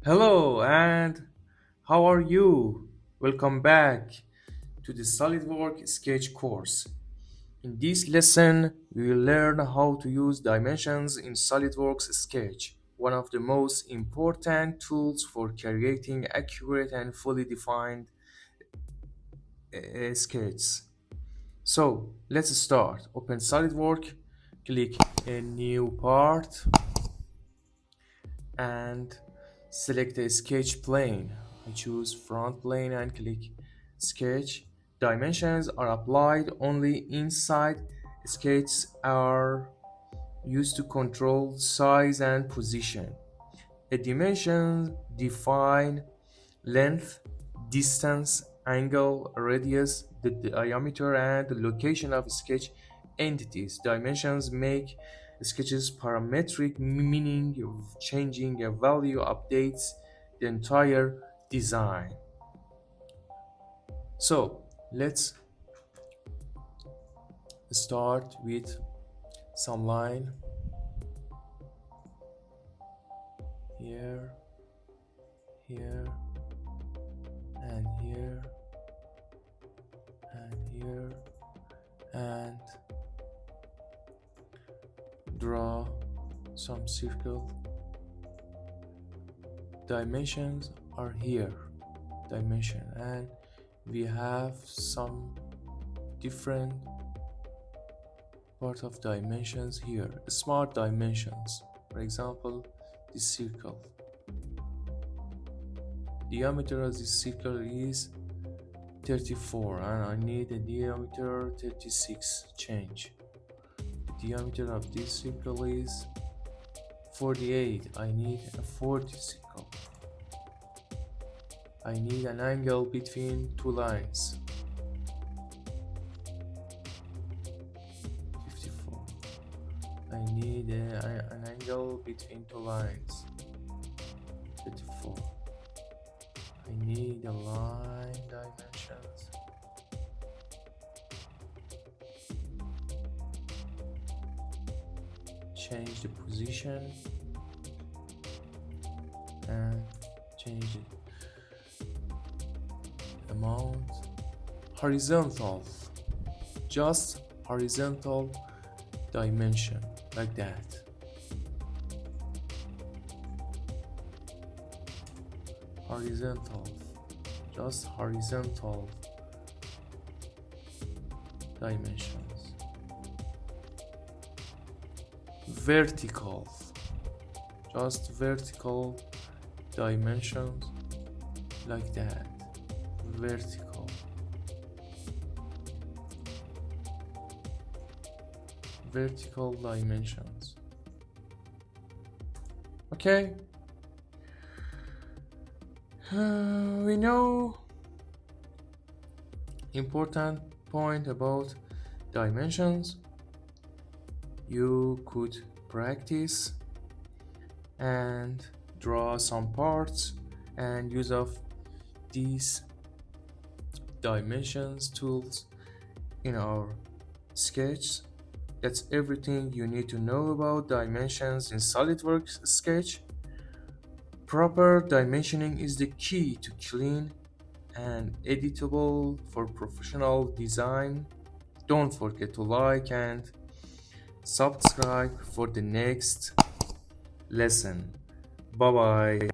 Hello, and how are you? Welcome back to the SolidWorks Sketch course. In this lesson, we will learn how to use dimensions in SolidWorks Sketch, one of the most important tools for creating accurate and fully defined sketches. So, let's start. Open SolidWorks, click a new part, and select a sketch plane. I choose front plane and click sketch. Dimensions are applied only inside. Sketches are used to control size and position. A dimension define length, distance, angle, radius, the diameter, and the location of sketch entities. Dimensions make sketches parametric, meaning changing a value updates the entire design. So let's start with some line here, here, and here, and here, and draw some circle. Dimensions are here, dimension, and we have some different part of dimensions here, smart dimensions. For example, this circle, diameter of this circle is 34 and I need a diameter 36 change. The diameter of this circle is 48. I need a 40 circle. I need an angle between two lines. 54. I need an angle between two lines. 34. I need a line dimensions. Change the position and change the amount. Horizontal, just horizontal dimension, like that. Horizontal, just horizontal dimensions. Vertical, just vertical dimensions, like that. Vertical, vertical dimensions. Okay. We know important point about dimensions. You could practice and draw some parts and use of these dimensions tools in our sketch. That's everything you need to know about dimensions in SolidWorks Sketch. Proper dimensioning is the key to clean and editable for professional design. Don't forget to like and subscribe for the next lesson. Bye bye.